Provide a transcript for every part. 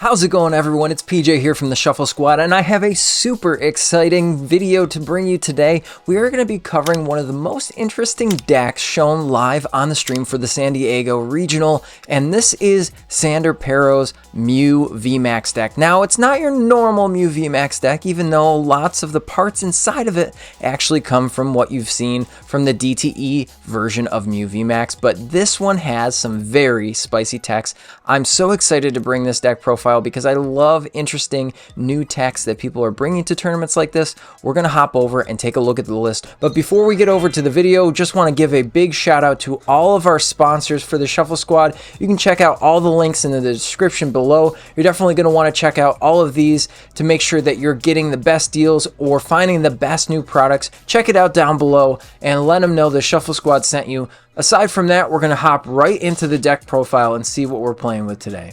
How's it going, everyone? It's PJ here from the Shuffle Squad, and I have a super exciting video to bring you today. We are going to be covering one of the most interesting decks shown live on the stream for the San Diego Regional, and this is Xander Pero's Mew VMAX deck. Now, it's not your normal Mew VMAX deck, even though lots of the parts inside of it actually come from what you've seen from the DTE version of Mew VMAX, but this one has some very spicy techs. I'm so excited to bring this deck profile because I love interesting new techs that people are bringing to tournaments like this. We're going to hop over and take a look at the list. But before we get over to the video, just want to give a big shout out to all of our sponsors for the Shuffle Squad. You can check out all the links in the description below. You're definitely going to want to check out all of these to make sure that you're getting the best deals or finding the best new products. Check it out down below and let them know the Shuffle Squad sent you. Aside from that, we're going to hop right into the deck profile and see what we're playing with today.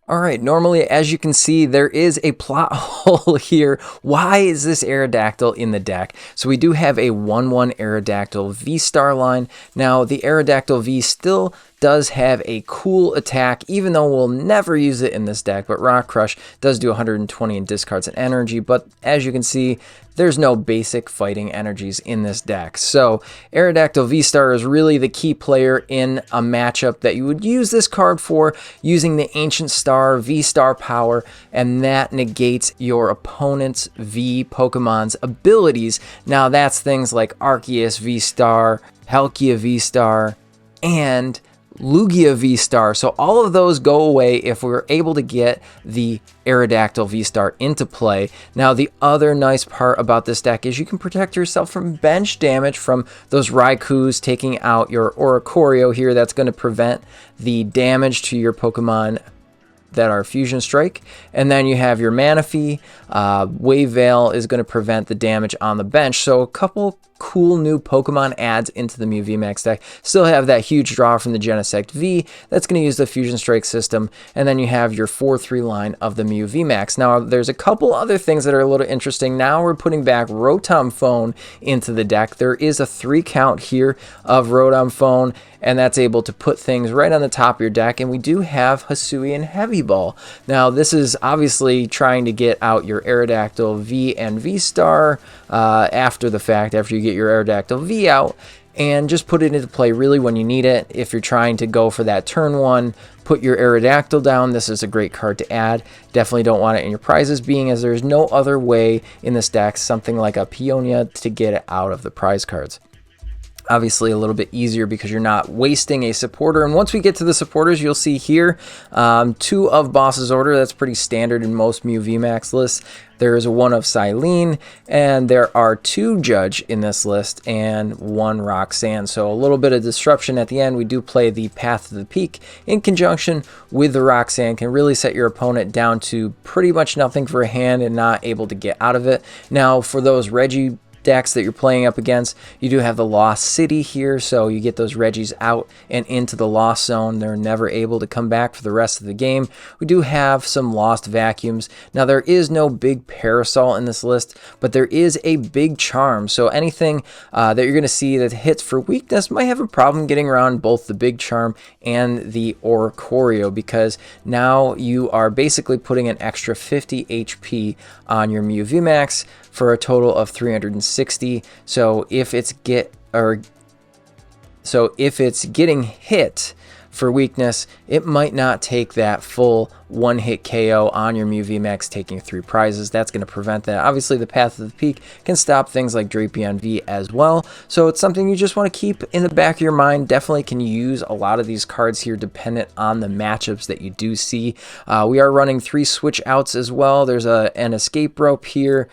Alright, normally, as you can see, there is a plot hole here. Why is this Aerodactyl in the deck? So we do have a 1/1 Aerodactyl VSTAR line. Now, the Aerodactyl V still does have a cool attack, even though we'll never use it in this deck, but Rock Crush does do 120 and discards an energy, but as you can see, there's no basic fighting energies in this deck. So Aerodactyl VSTAR is really the key player in a matchup that you would use this card for, using the Ancient Star VSTAR power, and that negates your opponent's V Pokemon's abilities. Now that's things like Arceus VSTAR, Palkia VSTAR, and Lugia VSTAR. So all of those go away if we're able to get the Aerodactyl VSTAR into play. Now, the other nice part about this deck is you can protect yourself from bench damage from those Raikus taking out your Oricorio here. That's going to prevent the damage to your Pokemon that are Fusion Strike. And then you have your Manaphy. Wave Veil is going to prevent the damage on the bench. So a couple cool new Pokemon adds into the Mew VMAX deck. Still have that huge draw from the Genesect V. That's going to use the Fusion Strike system. And then you have your 4-3 line of the Mew VMAX. Now, there's a couple other things that are a little interesting. Now we're putting back Rotom Phone into the deck. There is a 3 count here of Rotom Phone, and that's able to put things right on the top of your deck. And we do have Hisuian Heavy Ball. Now, this is obviously trying to get out your Aerodactyl V and VSTAR after the fact, after you get your Aerodactyl V out, and just put it into play really when you need it. If you're trying to go for that turn 1, put your Aerodactyl down, this is a great card to add. Definitely don't want it in your prizes, being as there's no other way in this deck, something like a Peonia, to get it out of the prize cards. Obviously a little bit easier because you're not wasting a supporter. And once we get to the supporters, you'll see here 2 of Boss's Order. That's pretty standard in most Mew VMAX lists. There is 1 of Silene, and there are 2 Judge in this list and 1 Roxanne. So a little bit of disruption at the end. We do play the Path to the Peak in conjunction with the Roxanne. Can really set your opponent down to pretty much nothing for a hand and not able to get out of it. Now, for those Reggie decks that you're playing up against, you do have the Lost City here, so you get those Reggies out and into the Lost Zone. They're never able to come back for the rest of the game. We do have some Lost Vacuums. Now, there is no Big Parasol in this list, but there is a Big Charm, so anything that you're going to see that hits for weakness might have a problem getting around both the Big Charm and the Oricorio, because now you are basically putting an extra 50 HP on your Mew VMAX for a total of 360. So if it's getting hit for weakness, it might not take that full 1-hit KO on your Mew VMAX, taking 3 prizes. That's going to prevent that. Obviously, the Path of the Peak can stop things like Drapion V as well, so it's something you just want to keep in the back of your mind. Definitely can use a lot of these cards here dependent on the matchups that you do see. We are running 3 switch outs as well. There's an escape rope here.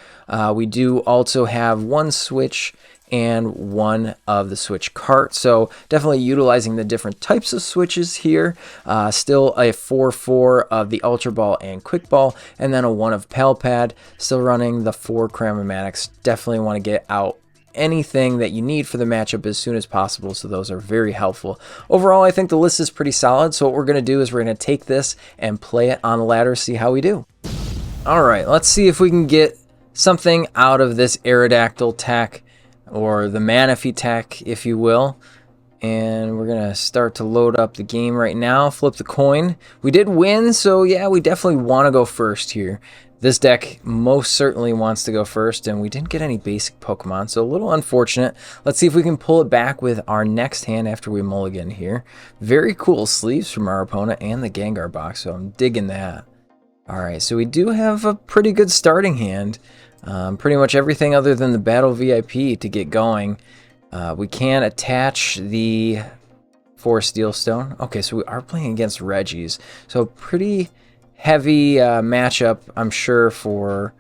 We do also have 1 switch and 1 of the Switch Cart. So definitely utilizing the different types of switches here. Still a 4/4 of the Ultra Ball and Quick Ball, and then a 1 of Pal Pad. Still running the 4 Cramomatics. Definitely want to get out anything that you need for the matchup as soon as possible, so those are very helpful. Overall, I think the list is pretty solid, so what we're going to do is we're going to take this and play it on the ladder, see how we do. Alright, let's see if we can get something out of this Aerodactyl tech, or the Manaphy tech, if you will. And we're going to start to load up the game right now. Flip the coin. We did win, so yeah, we definitely want to go first here. This deck most certainly wants to go first, and we didn't get any basic Pokemon, so a little unfortunate. Let's see if we can pull it back with our next hand after we mulligan here. Very cool sleeves from our opponent and the Gengar box, so I'm digging that. Alright, so we do have a pretty good starting hand. Pretty much everything other than the Battle VIP to get going. We can attach the 4 Steel Stone. Okay, so we are playing against Reggies. So pretty heavy matchup, I'm sure, for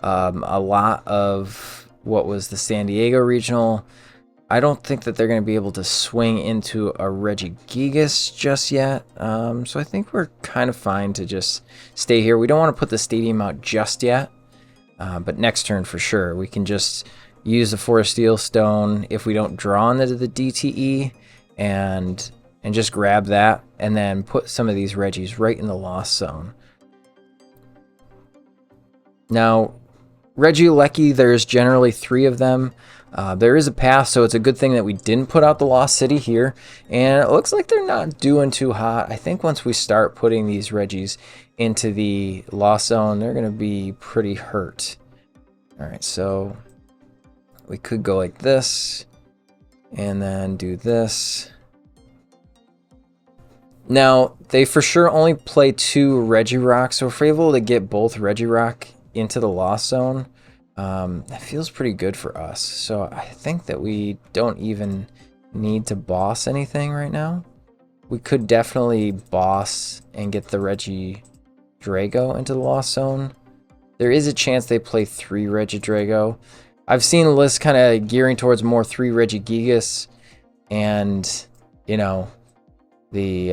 a lot of what was the San Diego Regional. I don't think that they're going to be able to swing into a Regigigas just yet. So I think we're kind of fine to just stay here. We don't want to put the stadium out just yet. But next turn for sure. We can just use the 4 Steel Stone if we don't draw into the DTE and just grab that and then put some of these Reggies right in the Lost Zone. Now, Regieleki, there's generally 3 of them. There is a path, so it's a good thing that we didn't put out the Lost City here. And it looks like they're not doing too hot. I think once we start putting these Reggies into the Lost Zone, they're going to be pretty hurt. Alright, so we could go like this, and then do this. Now, they for sure only play 2 Regirock, so if we're able to get both Regirock into the Lost Zone, that feels pretty good for us. So I think that we don't even need to boss anything right now. We could definitely boss and get the Regidrago into the Lost Zone. There is a chance they play 3 Regidrago. I've seen a list kind of gearing towards more 3 Regigigas and, you know, the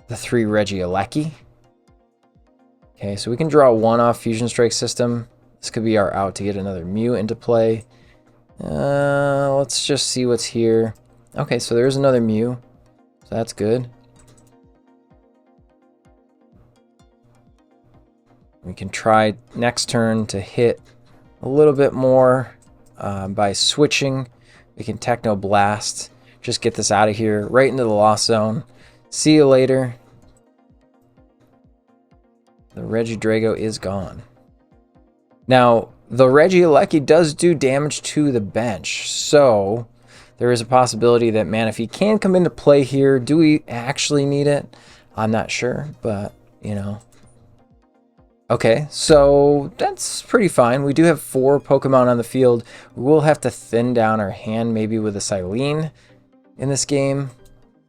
3 Regieleki. Okay, so we can draw 1 off Fusion Strike system. This could be our out to get another Mew into play. Let's just see what's here. Okay, so there's another Mew. So that's good. We can try next turn to hit a little bit more by switching. We can Techno Blast. Just get this out of here, right into the Lost Zone. See you later. The Regidrago is gone. Now, the Regieleki does do damage to the bench, so there is a possibility that Manaphy can come into play here. Do we actually need it? I'm not sure, but, you know. Okay, so that's pretty fine. We do have 4 Pokemon on the field. We will have to thin down our hand maybe with a Silene in this game.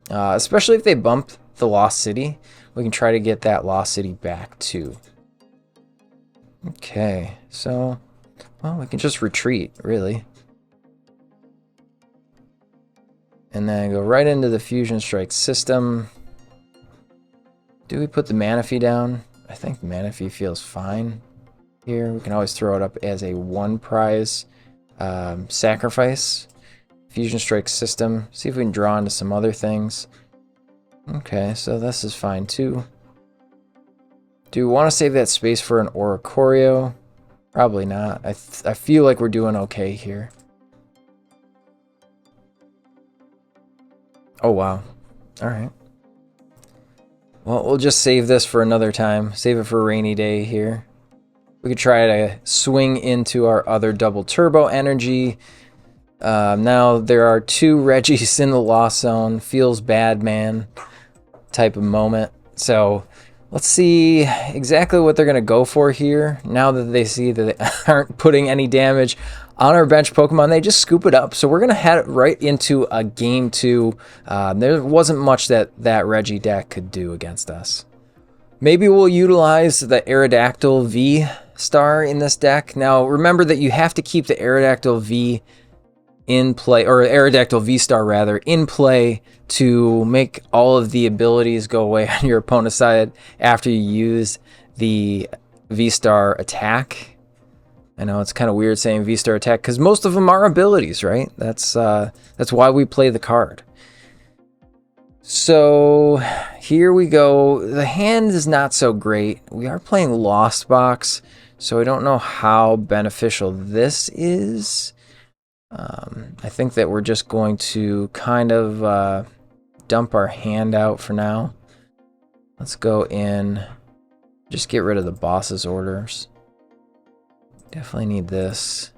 Especially if they bump the Lost City. We can try to get that Lost City back too. Okay, so, well, we can just retreat, really. And then go right into the Fusion Strike system. Do we put the Manaphy down? I think Manaphy feels fine here. We can always throw it up as a 1 prize sacrifice. Fusion Strike system. See if we can draw into some other things. Okay, so this is fine too. Do we want to save that space for an Oricorio? Probably not. I feel like we're doing okay here. Oh, wow. Alright. Well, we'll just save this for another time. Save it for a rainy day here. We could try to swing into our other double turbo energy. Now there are 2 Reggies in the Lost Zone. Feels bad, man. Type of moment. So let's see exactly what they're going to go for here. Now that they see that they aren't putting any damage on our bench Pokemon, they just scoop it up. So we're going to head right into a game 2. There wasn't much that Reggie deck could do against us. Maybe we'll utilize the Aerodactyl V Star in this deck. Now remember that you have to keep the Aerodactyl V in play, or Aerodactyl VSTAR rather, in play to make all of the abilities go away on your opponent's side after you use the VSTAR attack. I know it's kind of weird saying VSTAR attack because most of them are abilities, right? That's why we play the card. So here we go. The hand is not so great. We are playing Lost Box, so I don't know how beneficial this is. I think that we're just going to kind of dump our hand out for now. Let's go in, just get rid of the boss's orders. Definitely need this.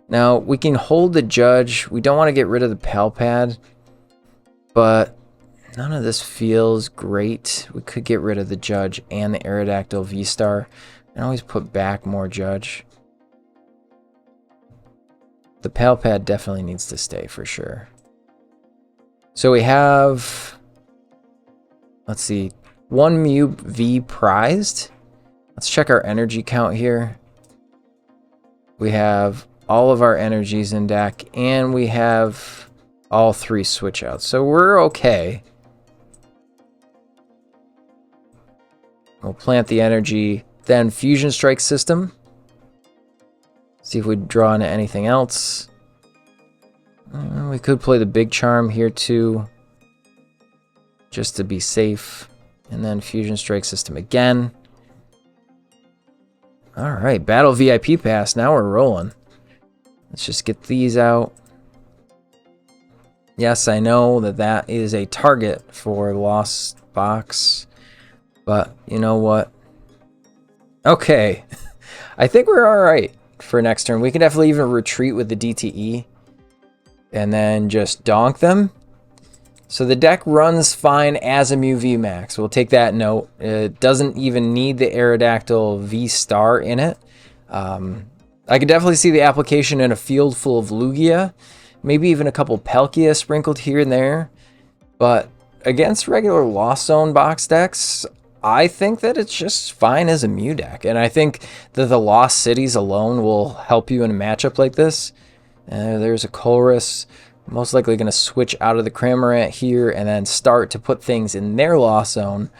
Now, we can hold the judge. We don't want to get rid of the Pal Pad, but none of this feels great. We could get rid of the judge and the Aerodactyl VSTAR and always put back more judge. The Pal Pad definitely needs to stay for sure. So we have, let's see, 1 Mew V prized. Let's check our energy count here. We have all of our energies in deck, and we have all 3 switch outs. So we're okay. We'll plant the energy, then Fusion Strike system. See if we draw into anything else. We could play the Big Charm here too, just to be safe. And then Fusion Strike system again. Alright, Battle VIP Pass. Now we're rolling. Let's just get these out. Yes, I know that that is a target for Lost Box. But you know what? Okay. I think we're alright for next turn. We can definitely even retreat with the DTE. And then just donk them. So the deck runs fine as a Mew VMAX. We'll take that note. It doesn't even need the Aerodactyl VSTAR in it. I could definitely see the application in a field full of Lugia. Maybe even a couple Palkia sprinkled here and there. But against regular Lost Zone box decks, I think that it's just fine as a Mew deck. And I think that the Lost Cities alone will help you in a matchup like this. There's a Colress. Most likely going to switch out of the Cramorant here and then start to put things in their Lost Zone,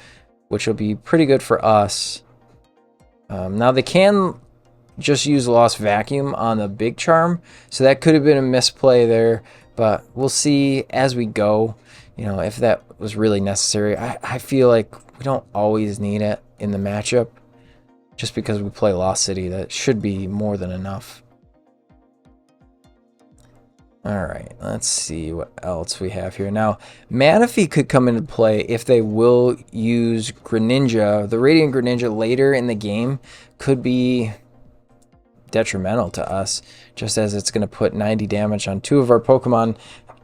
which will be pretty good for us. Now they can just use Lost Vacuum on the Big Charm, so that could have been a misplay there, but we'll see as we go, you know, if that was really necessary. I feel like we don't always need it in the matchup. Just because we play Lost City, that should be more than enough. Alright, let's see what else we have here. Now, Manaphy could come into play if they will use Greninja. The Radiant Greninja later in the game could be detrimental to us, just as it's going to put 90 damage on 2 of our Pokemon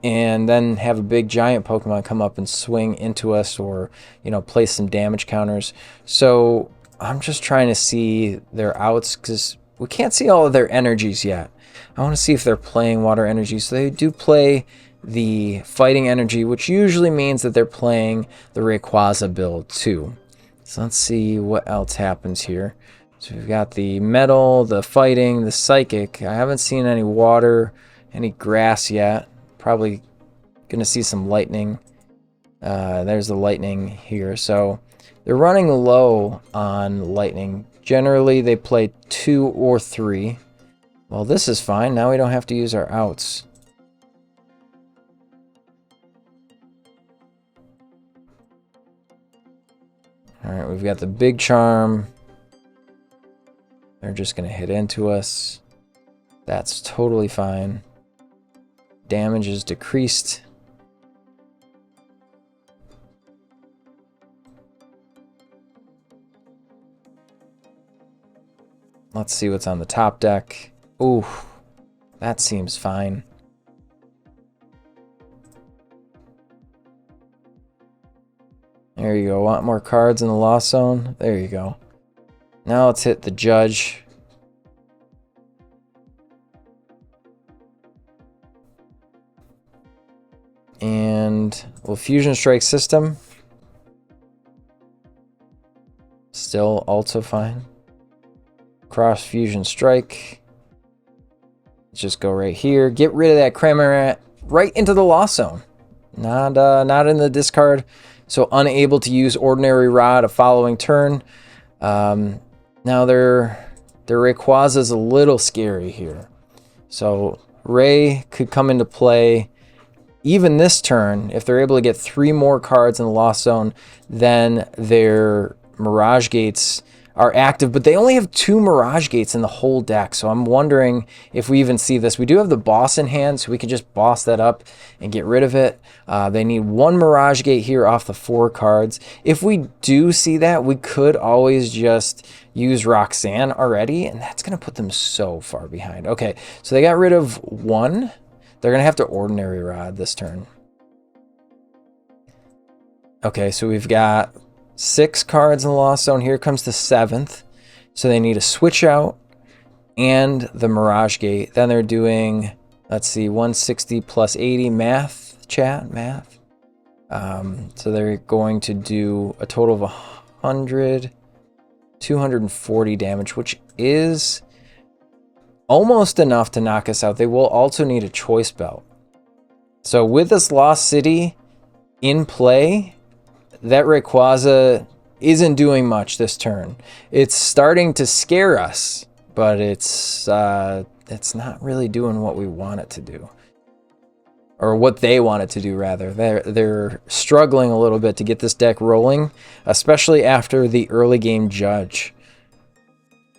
and then have a big giant Pokemon come up and swing into us, or, you know, place some damage counters. So I'm just trying to see their outs because we can't see all of their energies yet. I want to see if they're playing water energy. So they do play the fighting energy, which usually means that they're playing the Rayquaza build too. So let's see what else happens here. So we've got the metal, the fighting, the psychic. I haven't seen any water, any grass yet. Probably going to see some lightning. There's the lightning here. So they're running low on lightning. Generally, they play 2 or 3. Well, this is fine. Now we don't have to use our outs. Alright, we've got the Big Charm. They're just going to hit into us. That's totally fine. Damage is decreased. Let's see what's on the top deck. Ooh, that seems fine. There you go. Want more cards in the Lost Zone? There you go. Now let's hit the Judge. And we'll Fusion Strike system. Still also fine. Cross Fusion Strike. Let's just go right here. Get rid of that Cramorant right into the Lost Zone. Not in the discard. So unable to use Ordinary Rod a following turn. Now their Rayquaza is a little scary here. So Ray could come into play even this turn. If they're able to get 3 more cards in the Lost Zone, then their Mirage Gates are active, but they only have 2 Mirage Gates in the whole deck, so I'm wondering if we even see this. We do have the Boss in hand, so we can just boss that up and get rid of it. They need 1 Mirage Gate here off the 4 cards. If we do see that, we could always just use Roxanne already, and that's going to put them so far behind. Okay, so they got rid of 1. They're going to have to Ordinary Rod this turn. Okay, so we've got 6 cards in the Lost Zone. Here comes the 7th. So they need a Switch Out and the Mirage Gate. Then they're doing, let's see, 160 plus 80 math, chat, math. So they're going to do a total of 100, 240 damage, which is almost enough to knock us out. They will also need a Choice Belt. So with this Lost City in play, that Rayquaza isn't doing much this turn. It's starting to scare us, but it's not really doing what we want it to do. Or what they want it to do, rather. They're struggling a little bit to get this deck rolling, especially after the early game judge.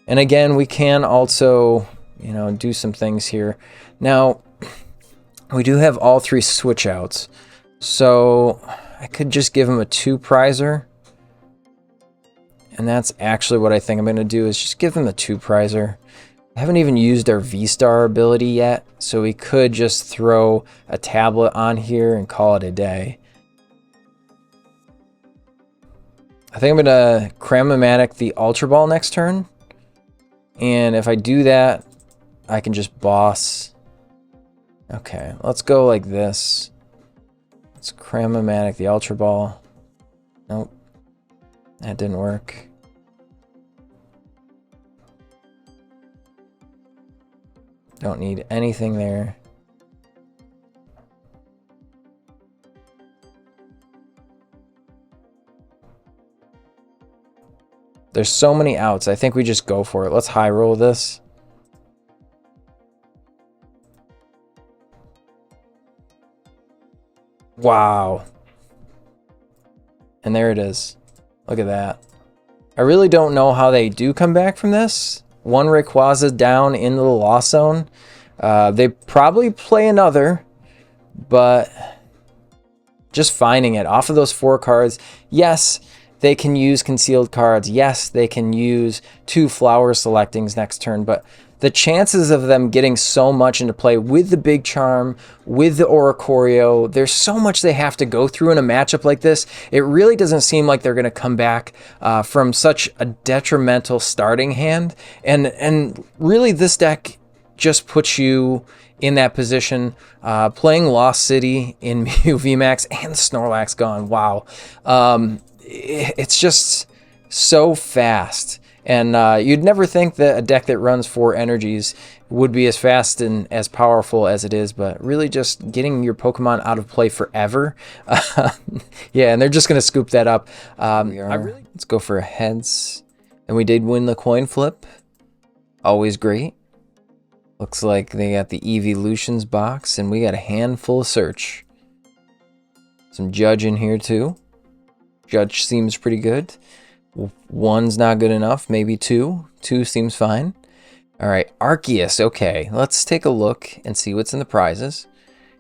And again, we can also, you know, do some things here. Now, we do have all 3 switch outs. So I could just give him a 2 prizer. And that's actually what I think I'm going to do, is just give him a 2 prizer. I haven't even used our V-Star ability yet, so we could just throw a tablet on here and call it a day. I think I'm going to Cram-O-Matic the Ultra Ball next turn. And if I do that, I can just boss. Okay, let's go like this. Let's Cram-O-Matic the Ultra Ball. Nope. That didn't work. Don't need anything there. There's so many outs. I think we just go for it. Let's high roll this. Wow. And there it is. Look at that. I really don't know how they do come back from this. 1 Rayquaza down into the Lost Zone. They probably play another, but just finding it off of those 4 cards. Yes, they can use concealed cards. Yes, they can use 2 flower selectings next turn, but the chances of them getting so much into play with the Big Charm, with the Oricorio, there's so much they have to go through in a matchup like this. It really doesn't seem like they're going to come back from such a detrimental starting hand. And really, this deck just puts you in that position. Playing Lost City in Mew VMAX and Snorlax gone. Wow. It's just so fast. And you'd never think that a deck that runs 4 energies would be as fast and as powerful as it is, but really just getting your Pokemon out of play forever. Yeah, and they're just going to scoop that up. Let's go for a heads. And we did win the coin flip. Always great. Looks like they got the Evolutions box, and we got a handful of search. Some Judge in here too. Judge seems pretty good. 1's not good enough, maybe 2. 2 seems fine. All right, Arceus. Okay, let's take a look and see what's in the prizes.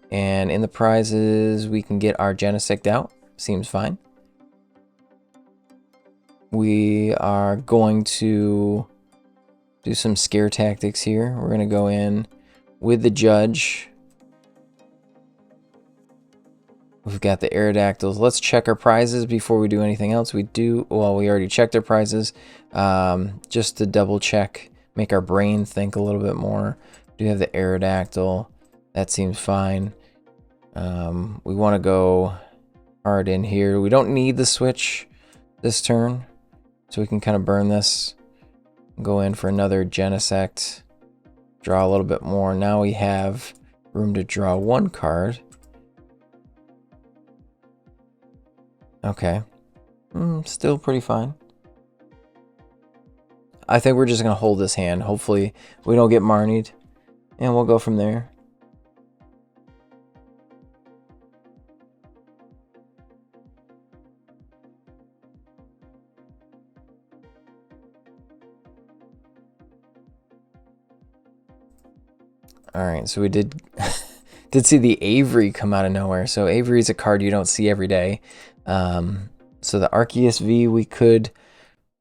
And in the prizes, we can get our Genesect out. Seems fine. We are going to do some scare tactics here. We're going to go in with the Judge. We've got the Aerodactyls. Let's check our prizes before we do anything else. We already checked our prizes. Just to double check, make our brain think a little bit more. We do have the Aerodactyl. That seems fine. We want to go hard in here. We don't need the switch this turn, so we can kind of burn this. Go in for another Genesect. Draw a little bit more. Now we have room to draw 1 card. Okay. Still pretty fine. I think we're just going to hold this hand. Hopefully we don't get Marnied. And we'll go from there. All right, so we did did see the Avery come out of nowhere. So Avery is a card you don't see every day. So the Arceus V, we could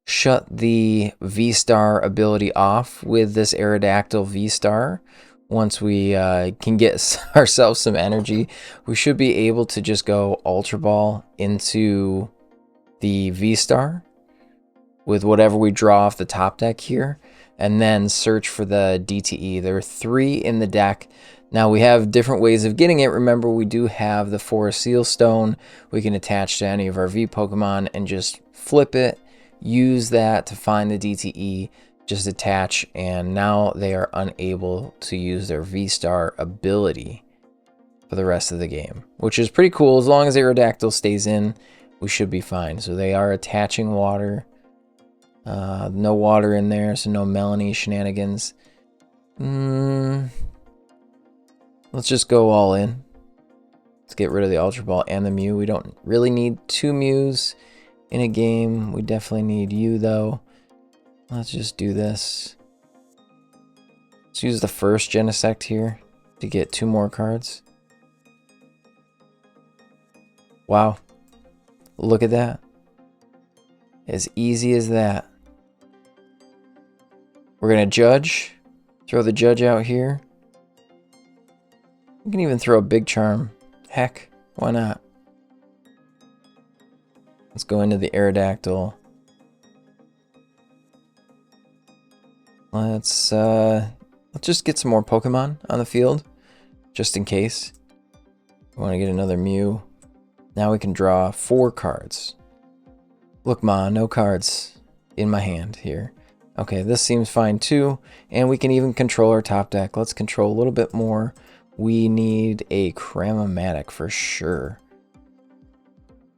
shut the V-Star ability off with this Aerodactyl V-Star. Once we can get ourselves some energy, we should be able to just go Ultra Ball into the V-Star with whatever we draw off the top deck here, and then search for the DTE. There are 3 in the deck. Now we have different ways of getting it. Remember, we do have the Forest Seal Stone we can attach to any of our V Pokemon and just flip it, use that to find the DTE, just attach, and now they are unable to use their V-Star ability for the rest of the game, which is pretty cool. As long as Aerodactyl stays in, we should be fine. So they are attaching water. No water in there, so no Melanie shenanigans. Let's just go all in. Let's get rid of the Ultra Ball and the Mew. We don't really need 2 Mews in a game. We definitely need you, though. Let's just do this. Let's use the first Genesect here to get 2 more cards. Wow. Look at that. As easy as that. We're going to judge. Throw the judge out here. We can even throw a Big Charm. Heck, why not? Let's go into the Aerodactyl. Let's just get some more Pokemon on the field, just in case. We want to get another Mew. Now we can draw 4 cards. Look, Ma, no cards in my hand here. Okay, this seems fine too, and we can even control our top deck. Let's control a little bit more. We need a Cramomatic for sure,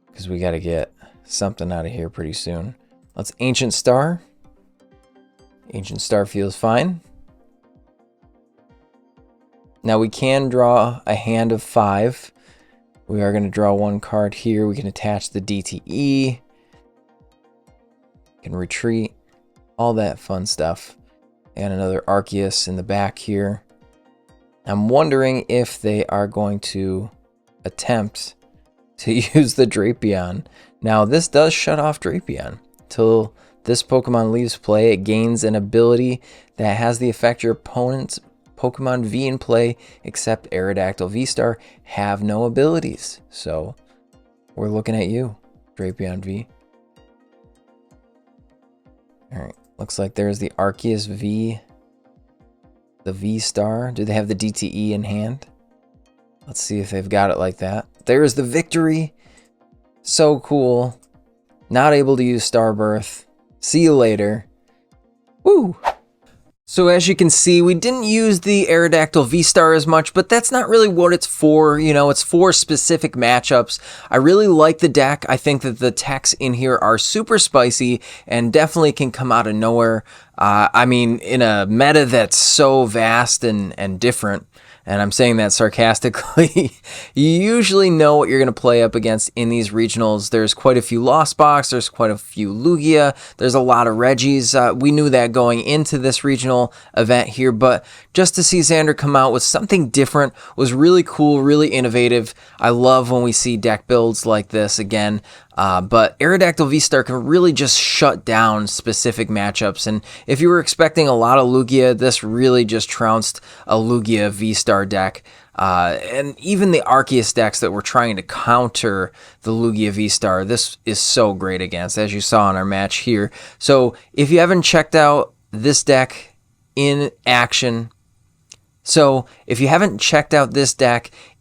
because we got to get something out of here pretty soon. Let's Ancient Star. Ancient Star feels fine. Now we can draw a hand of 5. We are going to draw 1 card here. We can attach the DTE. Can retreat. All that fun stuff. And another Arceus in the back here. I'm wondering if they are going to attempt to use the Drapion. Now this does shut off Drapion. Till this Pokemon leaves play, it gains an ability that has the effect your opponent's Pokemon V in play, except Aerodactyl V-Star, have no abilities. So we're looking at you, Drapion V. Alright, looks like there's the Arceus V, the V-Star. Do they have the DTE in hand? Let's see if they've got it like that. There's the victory. So cool. Not able to use Starbirth. See you later. Woo! So as you can see, we didn't use the Aerodactyl V-Star as much, but that's not really what it's for. You know, it's for specific matchups. I really like the deck. I think that the techs in here are super spicy and definitely can come out of nowhere. I mean, in a meta that's so vast and different, and I'm saying that sarcastically, you usually know what you're going to play up against in these regionals. There's quite a few Lost Box, there's quite a few Lugia, there's a lot of Reggies. We knew that going into this regional event here, but just to see Xander come out with something different was really cool, really innovative. I love when we see deck builds like this again. But Aerodactyl V-Star can really just shut down specific matchups, and if you were expecting a lot of Lugia, this really just trounced a Lugia V-Star deck. And even the Arceus decks that were trying to counter the Lugia V-Star, this is so great against, as you saw in our match here. So if you haven't checked out this deck in action,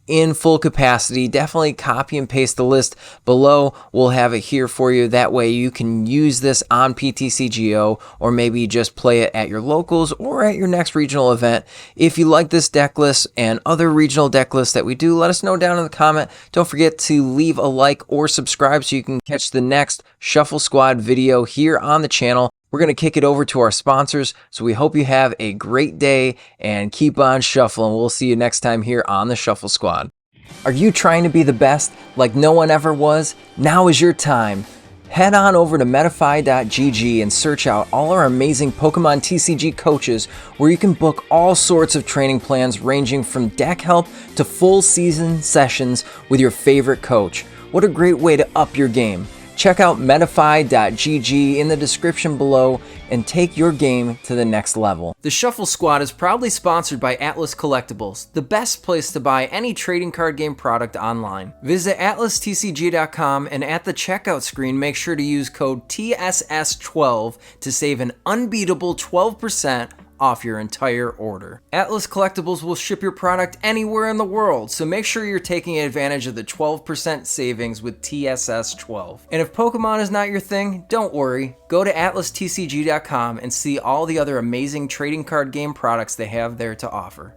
in full capacity, definitely copy and paste the list below. We'll have it here for you. That way you can use this on PTCGO, or maybe just play it at your locals or at your next regional event. If you like this deck list and other regional deck lists that we do, let us know down in the comment. Don't forget to leave a like or subscribe so you can catch the next Shuffle Squad video here on the channel. We're going to kick it over to our sponsors, so we hope you have a great day and keep on shuffling. We'll see you next time here on the Shuffle Squad. Are you trying to be the best like no one ever was? Now is your time. Head on over to Manaphy.gg and search out all our amazing Pokemon TCG coaches, where you can book all sorts of training plans ranging from deck help to full season sessions with your favorite coach. What a great way to up your game. Check out Manaphy.gg in the description below and take your game to the next level. The Shuffle Squad is proudly sponsored by Atlas Collectibles, the best place to buy any trading card game product online. Visit atlastcg.com and at the checkout screen, make sure to use code TSS12 to save an unbeatable 12% off your entire order. Atlas Collectibles will ship your product anywhere in the world, so make sure you're taking advantage of the 12% savings with TSS12. And if Pokemon is not your thing, don't worry. Go to atlastcg.com and see all the other amazing trading card game products they have there to offer.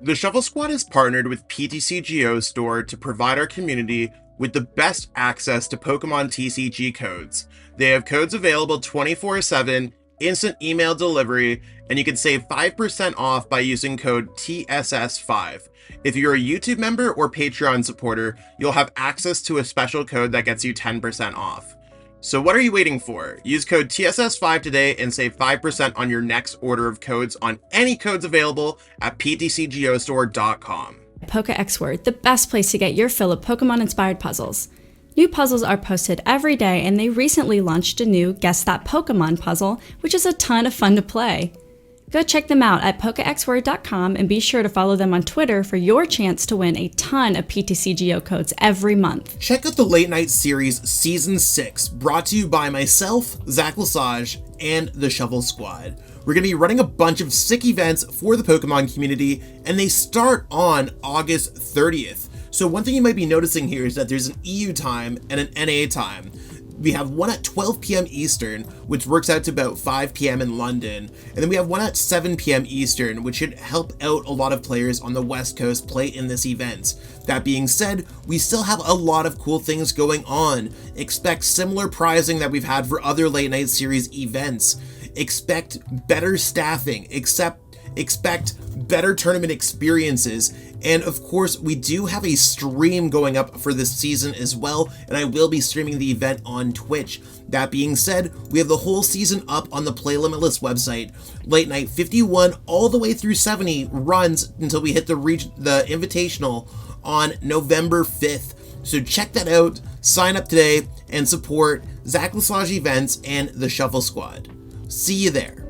The Shuffle Squad is partnered with PTCGO Store to provide our community with the best access to Pokemon TCG codes. They have codes available 24/7, instant email delivery, and you can save 5% off by using code TSS5. If you're a YouTube member or Patreon supporter, you'll have access to a special code that gets you 10% off. So what are you waiting for? Use code TSS5 today and save 5% on your next order of codes on any codes available at ptcgostore.com. Pokéx Word, the best place to get your fill of Pokemon-inspired puzzles. New puzzles are posted every day, and they recently launched a new Guess That Pokemon puzzle, which is a ton of fun to play. Go check them out at PokéXWord.com and be sure to follow them on Twitter for your chance to win a ton of PTCGO codes every month. Check out the Late Night Series Season 6, brought to you by myself, Zach Lesage, and the Shuffle Squad. We're going to be running a bunch of sick events for the Pokemon community, and they start on August 30th. So one thing you might be noticing here is that there's an EU time and an NA time. We have one at 12 p.m. Eastern, which works out to about 5 p.m. in London. And then we have one at 7 p.m. Eastern, which should help out a lot of players on the West Coast play in this event. That being said, we still have a lot of cool things going on. Expect similar prizing that we've had for other Late Night Series events. Expect better staffing, expect better tournament experiences, and of course we do have a stream going up for this season as well, and I will be streaming the event on Twitch. That being said, we have the whole season up on the Play Limitless website. Late Night 51 all the way through 70 runs until we hit the Invitational on November 5th. So check that out, sign up today, and support Zach Lesage Events and the Shuffle Squad. See you there.